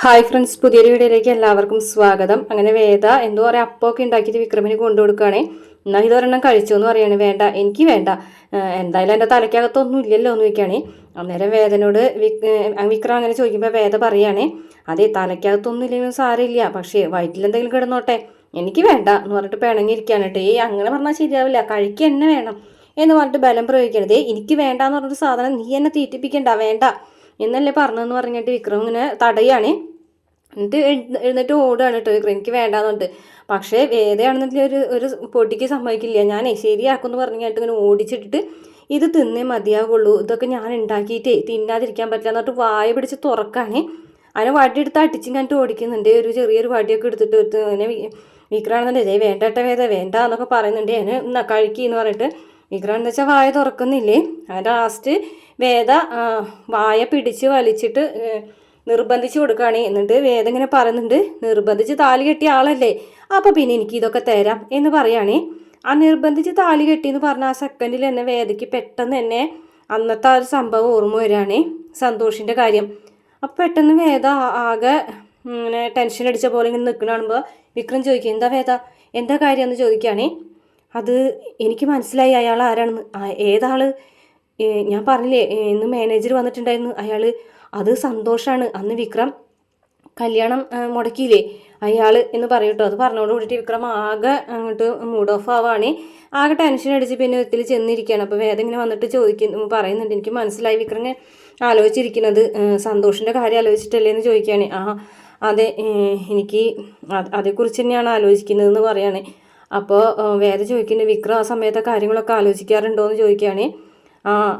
Hi friends, പുതിയൊരു വീഡിയോയിലേക്ക് എല്ലാവർക്കും സ്വാഗതം. അങ്ങനെ വേദ എന്തോ പറയാ അപ്പമൊക്കെ ഉണ്ടാക്കിയിട്ട് വിക്രമിന് കൊണ്ടു കൊടുക്കുകയാണേ. എന്നാൽ ഇതൊരെണ്ണം കഴിച്ചു എന്ന് പറയാണ്. വേണ്ട, എനിക്ക് വേണ്ട, എന്തായാലും എൻ്റെ തലയ്ക്കകത്തൊന്നും ഇല്ലല്ലോ എന്ന് ചോദിക്കുകയാണേ. അന്നേരം വേദനോട് വിക്രം അങ്ങനെ ചോദിക്കുമ്പോൾ വേദ പറയുകയാണേ, അതെ തലയ്ക്കകത്തൊന്നും ഇല്ലെങ്കിലും സാരമില്ല, പക്ഷേ വയറ്റിലെന്തെങ്കിലും കിടന്നോട്ടെ, എനിക്ക് വേണ്ട എന്ന് പറഞ്ഞിട്ട് പിണങ്ങിയിരിക്കുകയാണ് കേട്ടോ. അങ്ങനെ പറഞ്ഞാൽ ശരിയാവില്ല, കഴിക്കുക തന്നെ വേണം എന്ന് പറഞ്ഞിട്ട് ബലം പ്രയോഗിക്കണത്. എനിക്ക് വേണ്ടാന്ന് പറഞ്ഞൊരു സാധനം നീ എന്നെ തീറ്റിപ്പിക്കണ്ട, വേണ്ട എന്നല്ലേ പറഞ്ഞതെന്ന് പറഞ്ഞിട്ട് വിക്രം ഇങ്ങനെ തടയാണ്. എന്നിട്ട് എഴുന്നേറ്റ് ഓടുകയാണ് കേട്ടോ വിക്രം, എനിക്ക് വേണ്ടാന്ന് പറഞ്ഞിട്ട്. പക്ഷേ വേദയാണെന്നില്ല ഒരു പൊട്ടിക്ക് സമ്മതിക്കില്ല. ഞാനേ ശരിയാക്കുമെന്ന് പറഞ്ഞിട്ട് ഇങ്ങനെ ഓടിച്ചിട്ടിട്ട് ഇത് തിന്നേ മതിയാകുള്ളൂ, ഇതൊക്കെ ഞാൻ ഉണ്ടാക്കിയിട്ടേ തിന്നാതിരിക്കാൻ പറ്റില്ല എന്നിട്ട് വായ പിടിച്ച് തുറക്കാനേ. അതിനെ വടിയെടുത്ത് അടിച്ചും കണ്ടിട്ട് ഓടിക്കുന്നുണ്ട്. ഒരു ചെറിയൊരു വടിയൊക്കെ എടുത്തിട്ട് അങ്ങനെ വിക്രാണെന്നുണ്ട് വേണ്ടട്ട വേദ വേണ്ട എന്നൊക്കെ പറയുന്നുണ്ട്. അതിന് എന്നാ കഴിക്കിന്ന് പറഞ്ഞിട്ട് വിക്രാണെന്ന് വെച്ചാൽ വായ തുറക്കുന്നില്ലേ. അതിൻ്റെ ലാസ്റ്റ് വേദ വായ പിടിച്ച് വലിച്ചിട്ട് നിർബന്ധിച്ച് കൊടുക്കുകയാണ്. എന്നിട്ട് വേദ ഇങ്ങനെ പറയുന്നുണ്ട്, നിർബന്ധിച്ച് താലി കെട്ടിയ ആളല്ലേ, അപ്പോൾ പിന്നെ എനിക്ക് ഇതൊക്കെ തരാം എന്ന് പറയുകയാണേ. ആ നിർബന്ധിച്ച് താലി കെട്ടിയെന്ന് പറഞ്ഞ ആ സെക്കൻഡിൽ തന്നെ വേദയ്ക്ക് പെട്ടെന്ന് തന്നെ അന്നത്തെ ആ ഒരു സംഭവം ഓർമ്മ വരികയാണേ, സന്തോഷിൻ്റെ കാര്യം. അപ്പോൾ പെട്ടെന്ന് വേദ ആകെ ഇങ്ങനെ ടെൻഷൻ അടിച്ച പോലെ ഇങ്ങനെ നിൽക്കണ കാണുമ്പോൾ വിക്രം ചോദിക്കും, എന്താ വേദ, എന്താ കാര്യം എന്ന് ചോദിക്കുകയാണേ. അത് എനിക്ക് മനസ്സിലായി അയാൾ ആരാണെന്ന്. ഏതാള്? ഞാൻ പറഞ്ഞില്ലേ ഇന്ന് മാനേജർ വന്നിട്ടുണ്ടായിരുന്നു, അയാൾ അത് സന്തോഷമാണ്. അന്ന് വിക്രം കല്യാണം മുടക്കിയില്ലേ അയാൾ എന്ന് പറയട്ടോ. അത് പറഞ്ഞോട് കൂടിയിട്ട് വിക്രം ആകെ അങ്ങോട്ട് മൂഡ് ഓഫ് ആവുകയാണ്. ആകെ ടെൻഷൻ അടിച്ച് പിന്നെ ഒത്തിരി ചെന്നിരിക്കുകയാണ്. അപ്പോൾ വേദം ഇങ്ങനെ വന്നിട്ട് പറയുന്നുണ്ട്, എനിക്ക് മനസ്സിലായി വിക്രമിനെ ആലോചിച്ചിരിക്കുന്നത് സന്തോഷിൻ്റെ കാര്യം ആലോചിച്ചിട്ടല്ലേ എന്ന് ചോദിക്കുകയാണ്. അതെ, എനിക്ക് അതേക്കുറിച്ച് തന്നെയാണ് ആലോചിക്കുന്നതെന്ന് പറയുകയാണ്. അപ്പോൾ വേദ ചോദിക്കുന്നത്, വിക്രം ആ സമയത്തെ കാര്യങ്ങളൊക്കെ ആലോചിക്കാറുണ്ടോ എന്ന് ചോദിക്കുകയാണ്.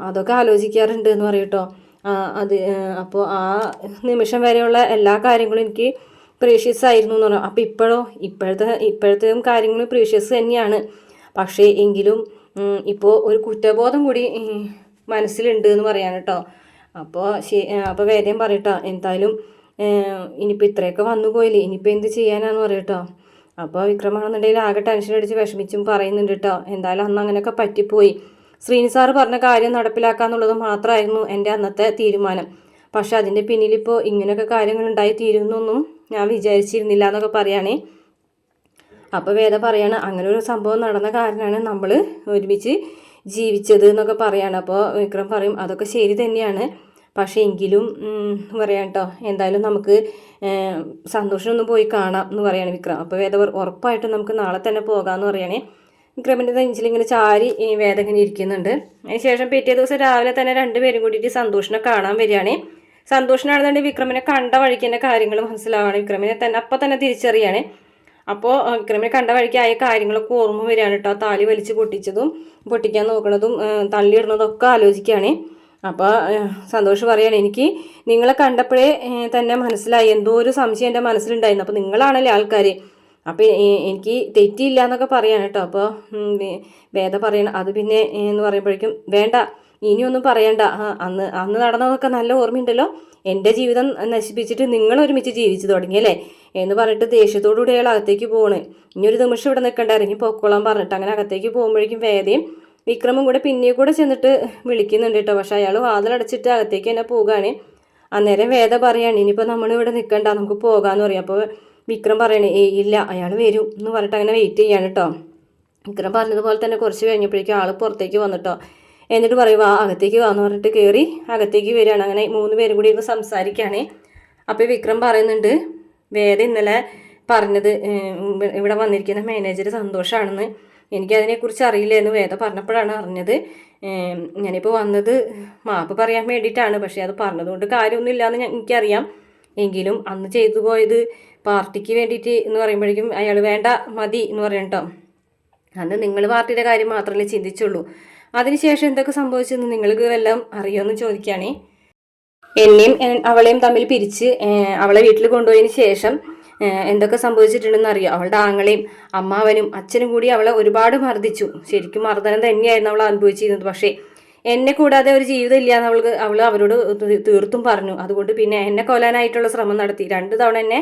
അതൊക്കെ ആലോചിക്കാറുണ്ട് എന്ന് പറയട്ടോ. അത് അപ്പോൾ ആ നിമിഷം വരെയുള്ള എല്ലാ കാര്യങ്ങളും എനിക്ക് പ്രീഷ്യസ് ആയിരുന്നു എന്ന് പറഞ്ഞു. അപ്പോൾ ഇപ്പോഴത്തെ കാര്യങ്ങളും പ്രീഷ്യസ് തന്നെയാണ്. പക്ഷേ എങ്കിലും ഇപ്പോൾ ഒരു കുറ്റബോധം കൂടി മനസ്സിലുണ്ട് എന്ന് പറയാൻ കേട്ടോ. അപ്പോൾ വേദം പറയട്ടോ, എന്തായാലും ഇനിയിപ്പോൾ ഇത്രയൊക്കെ വന്നു പോയില്ലേ, ഇനിയിപ്പോൾ എന്ത് ചെയ്യാനാന്ന് പറയട്ടോ. അപ്പോൾ വിക്രമാണെന്നുണ്ടെങ്കിൽ ആകെ ടെൻഷൻ അടിച്ച് വിഷമിച്ചും പറയുന്നുണ്ട് കേട്ടോ, എന്തായാലും അന്ന് അങ്ങനെയൊക്കെ പറ്റിപ്പോയി. ശ്രീനി സാറ് പറഞ്ഞ കാര്യം നടപ്പിലാക്കാന്നുള്ളത് മാത്രമായിരുന്നു എൻ്റെ അന്നത്തെ തീരുമാനം. പക്ഷെ അതിൻ്റെ പിന്നിലിപ്പോൾ ഇങ്ങനെയൊക്കെ കാര്യങ്ങൾ ഉണ്ടായി തീരുന്നൊന്നും ഞാൻ വിചാരിച്ചിരുന്നില്ല എന്നൊക്കെ പറയുകയാണേ. അപ്പോൾ വേദ പറയാണ്, അങ്ങനെ ഒരു സംഭവം നടന്ന കാരണമാണ് നമ്മൾ ഒരുമിച്ച് ജീവിച്ചത് എന്നൊക്കെ പറയാണ്. അപ്പോൾ വിക്രം പറയും, അതൊക്കെ ശരി തന്നെയാണ്, പക്ഷേ എങ്കിലും പറയാം കേട്ടോ, എന്തായാലും നമുക്ക് സന്തോഷമൊന്നും പോയി കാണാം എന്ന് പറയാണ് വിക്രം. അപ്പോൾ വേദ ഉറപ്പായിട്ടും നമുക്ക് നാളെ തന്നെ പോകാമെന്ന് പറയണേ. വിക്രമിൻ്റെ നെഞ്ചിൽ ഇങ്ങനെ ചാരി വേദ ഇങ്ങനെ ഇരിക്കുന്നുണ്ട്. അതിനുശേഷം പിറ്റേ ദിവസം രാവിലെ തന്നെ രണ്ടുപേരും കൂടിയിട്ട് സന്തോഷിനെ കാണാൻ വരികയാണ്. സന്തോഷിനാണെന്നുണ്ടെങ്കിൽ വിക്രമിനെ കണ്ട വഴിക്ക് തന്നെ കാര്യങ്ങൾ മനസ്സിലാവാണ്. വിക്രമിനെ തന്നെ അപ്പം തന്നെ തിരിച്ചറിയാണ്. അപ്പോൾ വിക്രമിനെ കണ്ട വഴിക്ക് ആയ കാര്യങ്ങളൊക്കെ ഓർമ്മ വരികയാണ് കേട്ടോ. താലി വലിച്ച് പൊട്ടിക്കാൻ നോക്കണതും തള്ളിയിടുന്നതും ഒക്കെ ആലോചിക്കുകയാണ്. അപ്പോൾ സന്തോഷ് പറയുകയാണ്, എനിക്ക് നിങ്ങളെ കണ്ടപ്പോഴേ തന്നെ മനസ്സിലായി, എന്തോ ഒരു സംശയം എൻ്റെ മനസ്സിലുണ്ടായിരുന്നു, അപ്പോൾ നിങ്ങളാണല്ലേ ആൾക്കാർ, അപ്പോൾ എനിക്ക് തെറ്റിയില്ല എന്നൊക്കെ പറയാണ് കേട്ടോ. അപ്പോൾ വേദ പറയണം, അത് പിന്നെ എന്ന് പറയുമ്പോഴേക്കും വേണ്ട, ഇനിയൊന്നും പറയണ്ട, അന്ന് നടന്നതൊക്കെ നല്ല ഓർമ്മയുണ്ടല്ലോ, എൻ്റെ ജീവിതം നശിപ്പിച്ചിട്ട് നിങ്ങൾ ഒരുമിച്ച് ജീവിച്ചു തുടങ്ങിയല്ലേ എന്ന് പറഞ്ഞിട്ട് ദേഷ്യത്തോടുകൂടി അയാൾ അകത്തേക്ക് പോകണ്. ഇനി ഒരു നിമിഷം ഇവിടെ നിൽക്കണ്ട, ഇറങ്ങി പൊക്കോളാൻ പറഞ്ഞിട്ട് അങ്ങനെ അകത്തേക്ക് പോകുമ്പോഴേക്കും വേദയും വിക്രമും കൂടെ പിന്നെ കൂടെ ചെന്നിട്ട് വിളിക്കുന്നുണ്ട് കേട്ടോ. പക്ഷെ അയാൾ വാതിലടച്ചിട്ട് അകത്തേക്ക് തന്നെ പോവുകയാണ്. അന്നേരം വേദ പറയാണ്, ഇനിയിപ്പോൾ നമ്മളിവിടെ നിൽക്കണ്ട, നമുക്ക് പോകാമെന്ന് പറയും. അപ്പോൾ വിക്രം പറയണേ, ഇല്ല അയാൾ വരും എന്ന് പറഞ്ഞിട്ട് അങ്ങനെ വെയിറ്റ് ചെയ്യാണ് കേട്ടോ. വിക്രം പറഞ്ഞതുപോലെ തന്നെ കുറച്ച് കഴിഞ്ഞപ്പോഴേക്കും ആൾ പുറത്തേക്ക് വന്നിട്ടോ. എന്നിട്ട് പറയും, അകത്തേക്ക് വാന്ന് പറഞ്ഞിട്ട് കയറി അകത്തേക്ക് വരികയാണ്. അങ്ങനെ 3 പേരും കൂടി ഇരുന്ന് സംസാരിക്കുകയാണ്. അപ്പോൾ വിക്രം പറയുന്നുണ്ട്, വേദ ഇന്നലെ പറഞ്ഞത് ഇവിടെ വന്നിരിക്കുന്ന മാനേജർ സന്തോഷമാണെന്ന്, എനിക്കതിനെക്കുറിച്ച് അറിയില്ല എന്ന് വേദ പറഞ്ഞപ്പോഴാണ് അറിഞ്ഞത്. ഞാനിപ്പോൾ വന്നത് മാപ്പ് പറയാൻ വേണ്ടിയിട്ടാണ്, പക്ഷേ അത് പറഞ്ഞതുകൊണ്ട് കാര്യമൊന്നുമില്ല എന്ന് എനിക്കറിയാം, എങ്കിലും അന്ന് ചെയ്തു പോയത് പാർട്ടിക്ക് വേണ്ടിയിട്ട് എന്ന് പറയുമ്പോഴേക്കും അയാൾ വേണ്ട മതി എന്ന് പറയണം കേട്ടോ. അന്ന് നിങ്ങൾ പാർട്ടിയുടെ കാര്യം മാത്രമല്ലേ ചിന്തിച്ചുള്ളൂ, അതിനുശേഷം എന്തൊക്കെ സംഭവിച്ചെന്ന് നിങ്ങൾക്ക് വല്ലതും അറിയുമെന്ന് ചോദിക്കുകയാണേ. എന്നെയും അവളെയും തമ്മിൽ പിരിച്ച് അവളെ വീട്ടിൽ കൊണ്ടുപോയതിന് ശേഷം എന്തൊക്കെ സംഭവിച്ചിട്ടുണ്ടെന്ന് അറിയാം. അവളുടെ ആങ്ങളെയും അമ്മാവനും അച്ഛനും കൂടി അവളെ ഒരുപാട് മർദ്ദിച്ചു. ശരിക്കും മർദ്ദനം തന്നെയായിരുന്നു അവൾ അനുഭവിച്ചിരുന്നത്. പക്ഷേ എന്നെ കൂടാതെ ഒരു ജീവിതം ഇല്ല എന്ന് അവൾ അവരോട് തീർത്തും പറഞ്ഞു. അതുകൊണ്ട് പിന്നെ എന്നെ കൊല്ലാനായിട്ടുള്ള ശ്രമം നടത്തി. 2 തവണ എന്നെ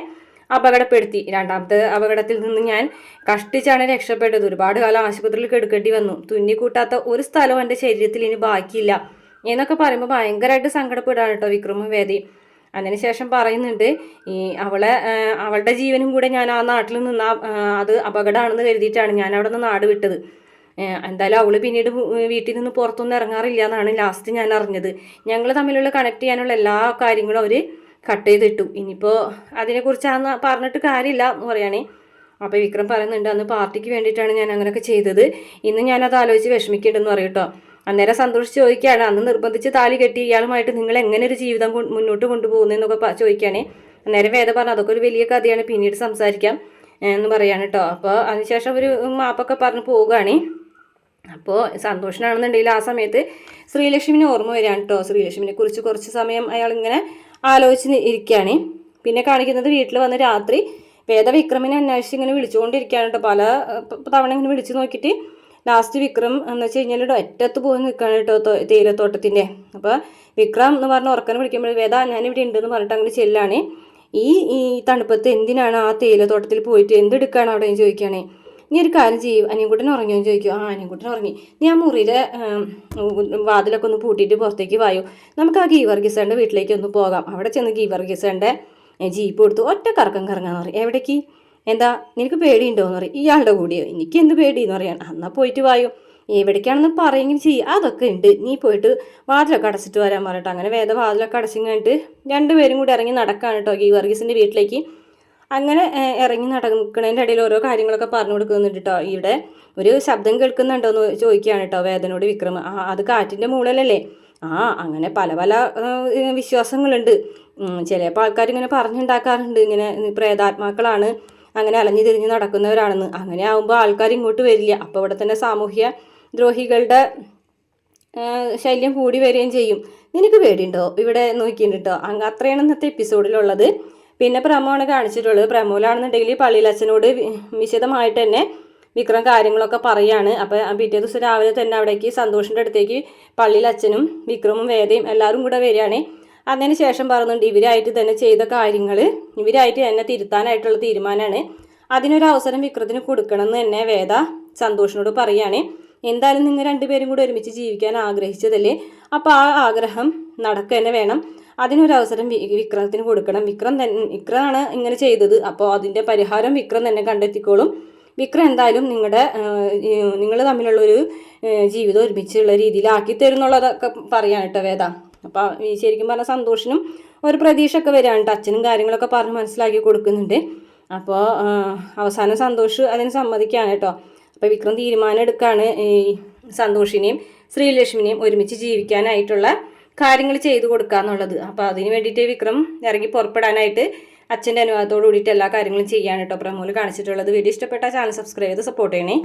അപകടപ്പെടുത്തി. 2ാമത്തെ അപകടത്തിൽ നിന്ന് ഞാൻ കഷ്ടിച്ചാണ് രക്ഷപ്പെട്ടത്. ഒരുപാട് കാലം ആശുപത്രിയിൽ കിടക്കേണ്ടി വന്നു. തുന്നിക്കൂട്ടാത്ത ഒരു സ്ഥലവും എൻ്റെ ശരീരത്തിൽ ഇനി ബാക്കിയില്ല എന്നൊക്കെ പറയുമ്പോൾ ഭയങ്കരമായിട്ട് സങ്കടപ്പെടാണ് കേട്ടോ വിക്രമും വേദി. അതിനുശേഷം പറയുന്നുണ്ട് ഈ അവളുടെ ജീവനും കൂടെ ഞാൻ ആ നാട്ടിൽ നിന്ന് അത് അപകടമാണെന്ന് കരുതിയിട്ടാണ് ഞാൻ അവിടെ നിന്ന് നാട് വിട്ടത്. എന്തായാലും അവള് പിന്നീട് വീട്ടിൽ നിന്ന് പുറത്തൊന്നും ഇറങ്ങാറില്ല എന്നാണ് ലാസ്റ്റ് ഞാൻ അറിഞ്ഞത്. ഞങ്ങൾ തമ്മിലുള്ള കണക്ട് ചെയ്യാനുള്ള എല്ലാ കാര്യങ്ങളും അവർ കട്ട് ചെയ്തിട്ടു. ഇനിയിപ്പോൾ അതിനെക്കുറിച്ചാന്ന് പറഞ്ഞിട്ട് കാര്യമില്ല എന്ന് പറയുകയാണേ. അപ്പോൾ വിക്രം പറയുന്നുണ്ട് അന്ന് പാർട്ടിക്ക് വേണ്ടിയിട്ടാണ് ഞാൻ അങ്ങനെയൊക്കെ ചെയ്തത്, ഇന്ന് ഞാനത് ആലോചിച്ച് വിഷമിക്കേണ്ടെന്ന് പറയും കേട്ടോ. അന്നേരം സന്തോഷ് ചോദിക്കുകയാണ് അന്ന് നിർബന്ധിച്ച് താലി കെട്ടി ഇയാളുമായിട്ട് നിങ്ങൾ എങ്ങനെ ഒരു ജീവിതം മുന്നോട്ട് കൊണ്ടുപോകുന്നതെന്നൊക്കെ ചോദിക്കുകയാണേ. അന്നേരം വേദ പറഞ്ഞു അതൊക്കെ ഒരു വലിയ കഥയാണ്, പിന്നീട് സംസാരിക്കാം എന്ന് പറയാണ് കേട്ടോ. അപ്പോൾ അതിനുശേഷം ഒരു മാപ്പൊക്കെ പറഞ്ഞ് പോവുകയാണേ. അപ്പോൾ സന്തോഷനാണെന്നുണ്ടെങ്കിൽ ആ സമയത്ത് ശ്രീലക്ഷ്മിനെ ഓർമ്മ വരികയാണ് കേട്ടോ. ശ്രീലക്ഷ്മിനെ കുറിച്ച് കുറച്ച് സമയം അയാൾ ഇങ്ങനെ ആലോചിച്ച് ഇരിക്കുകയാണ്. പിന്നെ കാണിക്കുന്നത് വീട്ടിൽ വന്ന് രാത്രി വേദ വിക്രമിനെ അന്വേഷിച്ച് ഇങ്ങനെ വിളിച്ചുകൊണ്ടിരിക്കുകയാണ് കേട്ടോ. പല തവണ ഇങ്ങനെ വിളിച്ചു നോക്കിയിട്ട് ലാസ്റ്റ് വിക്രം എന്ന് വെച്ച് കഴിഞ്ഞാൽ ഒറ്റത്ത് പോയി നിൽക്കുകയാണ് കേട്ടോ തേയിലത്തോട്ടത്തിൻ്റെ. അപ്പോൾ വിക്രം എന്ന് പറഞ്ഞ് ഉറക്കനെ വിളിക്കുമ്പോൾ വേദ ഞാനിവിടെ ഉണ്ടെന്ന് പറഞ്ഞിട്ട് അങ്ങനെ ചെല്ലാണ്. ഈ തണുപ്പത്ത് എന്തിനാണ് ആ തേയിലത്തോട്ടത്തിൽ പോയിട്ട് എന്തെടുക്കുകയാണ് അവിടെ എന്ന് ചോദിക്കുകയാണേ. നീ ഒരു കാര്യം ചെയ്യും, അനിയൻകുട്ടൻ ഉറങ്ങിയോ എന്ന് ചോദിക്കും. അനിയൻകുട്ടൻ ഉറങ്ങി. നീ ആ മുറിയിലെ വാതിലൊക്കെ ഒന്ന് പൂട്ടിയിട്ട് പുറത്തേക്ക് വായോ, നമുക്ക് ആ ഗീവർഗീസേൻ്റെ വീട്ടിലേക്ക് ഒന്ന് പോകാം. അവിടെ ചെന്ന് ഗീവർഗീസേൻ്റെ ജീപ്പ് കൊടുത്തു ഒറ്റ കറക്കം കറങ്ങാന്ന് പറയും. എവിടേക്ക്, എന്താ നിനക്ക് പേടിയുണ്ടോയെന്ന് പറയും. ഇയാളുടെ കൂടിയോ, എനിക്ക് എന്ത് പേടിയെന്ന് പറയാൻ. എന്നാൽ പോയിട്ട് വായോ, എവിടേക്കാണെന്ന് പറയുകയും ചെയ്യും, അതൊക്കെ ഉണ്ട്, നീ പോയിട്ട് വാതിലൊക്കെ അടച്ചിട്ട് വരാൻ പറഞ്ഞിട്ട് അങ്ങനെ വേദ വാതിലൊക്കെ അടച്ചും കഴിഞ്ഞിട്ട് രണ്ടുപേരും കൂടി ഇറങ്ങി നടക്കുകയാണ് കേട്ടോ ഗീവർഗീസിൻ്റെ വീട്ടിലേക്ക്. അങ്ങനെ ഇറങ്ങി നടക്കുന്നതിൻ്റെ ഇടയിൽ ഓരോ കാര്യങ്ങളൊക്കെ പറഞ്ഞു കൊടുക്കുന്നുണ്ട് കേട്ടോ. ഇവിടെ ഒരു ശബ്ദം കേൾക്കുന്നുണ്ടോ എന്ന് ചോദിക്കുകയാണ് കേട്ടോ വേദനോട് വിക്രം. അത് കാറ്റിൻ്റെ മൂളലല്ലേ. അങ്ങനെ പല പല വിശ്വാസങ്ങളുണ്ട്. ചിലപ്പോൾ ആൾക്കാർ ഇങ്ങനെ പറഞ്ഞുണ്ടാക്കാറുണ്ട് ഇങ്ങനെ പ്രേതാത്മാക്കളാണ്, അങ്ങനെ അലഞ്ഞു തിരിഞ്ഞ് നടക്കുന്നവരാണെന്ന്. അങ്ങനെ ആകുമ്പോൾ ആൾക്കാർ ഇങ്ങോട്ട് വരില്ല. അപ്പോൾ ഇവിടെ തന്നെ സാമൂഹ്യ ദ്രോഹികളുടെ ശല്യം കൂടി വരികയും ചെയ്യും. നിനക്ക് പേടിയുണ്ടോ ഇവിടെ നോക്കിയിട്ടുണ്ട് കേട്ടോ. അത്രയാണ് ഇന്നത്തെ എപ്പിസോഡിലുള്ളത്. പിന്നെ പ്രമോണ് കാണിച്ചിട്ടുള്ളത്. പ്രമോലാണെന്നുണ്ടെങ്കിൽ പള്ളിയിൽ അച്ഛനോട് വിശദമായിട്ട് തന്നെ വിക്രം കാര്യങ്ങളൊക്കെ പറയാണ്. അപ്പോൾ പിറ്റേ ദിവസം രാവിലെ തന്നെ അവിടേക്ക് സന്തോഷിൻ്റെ അടുത്തേക്ക് പള്ളിയിൽ അച്ഛനും വിക്രമും വേദയും എല്ലാവരും കൂടെ വരികയാണ്. അതിന് ശേഷം പറയുന്നുണ്ട് ഇവരായിട്ട് തന്നെ ചെയ്ത കാര്യങ്ങൾ ഇവരായിട്ട് തന്നെ തിരുത്താനായിട്ടുള്ള തീരുമാനമാണ്. അതിനൊരു അവസരം വിക്രത്തിന് കൊടുക്കണമെന്ന് തന്നെ വേദ സന്തോഷിനോട് പറയുകയാണ്. എന്തായാലും നിങ്ങൾ രണ്ടുപേരും കൂടെ ഒരുമിച്ച് ജീവിക്കാൻ ആഗ്രഹിച്ചതല്ലേ, അപ്പോൾ ആ ആഗ്രഹം നടക്കുക തന്നെ വേണം. അതിനൊരു അവസരം വിക്രമത്തിന് കൊടുക്കണം. വിക്രമാണ് ഇങ്ങനെ ചെയ്തത്, അപ്പോൾ അതിൻ്റെ പരിഹാരം വിക്രം തന്നെ കണ്ടെത്തിക്കോളും. വിക്രം എന്തായാലും നിങ്ങൾ തമ്മിലുള്ളൊരു ജീവിതം ഒരുമിച്ചുള്ള രീതിയിലാക്കി തരുന്നുള്ളതൊക്കെ പറയാൻ കേട്ടോ വേദ. അപ്പോൾ ശരിക്കും പറഞ്ഞാൽ സന്തോഷിനും ഒരു പ്രതീക്ഷയൊക്കെ വരികയാണ് കേട്ടോ. അച്ഛനും കാര്യങ്ങളൊക്കെ പറഞ്ഞ് മനസ്സിലാക്കി കൊടുക്കുന്നുണ്ട്. അപ്പോൾ അവസാനം സന്തോഷ് അതിന് സമ്മതിക്കുകയാണ് കേട്ടോ. അപ്പോൾ വിക്രം തീരുമാനം എടുക്കുകയാണ് ഈ സന്തോഷിനെയും ശ്രീലക്ഷ്മിനെയും ഒരുമിച്ച് ജീവിക്കാനായിട്ടുള്ള കാര്യങ്ങൾ ചെയ്തു കൊടുക്കുക എന്നുള്ളത്. അപ്പോൾ അതിന് വേണ്ടിയിട്ട് വിക്രം ഇറങ്ങി പുറപ്പെടാനായിട്ട് അച്ഛൻ്റെ അനുവാദത്തോട് കൂടിയിട്ട് എല്ലാ കാര്യങ്ങളും ചെയ്യാൻ കേട്ടോ പ്രമോല് കാണിച്ചിട്ടുള്ളത്. വീഡിയോ ഇഷ്ടപ്പെട്ട ചാനൽ സബ്സ്ക്രൈബ് ചെയ്ത് സപ്പോർട്ട് ചെയ്യണേ.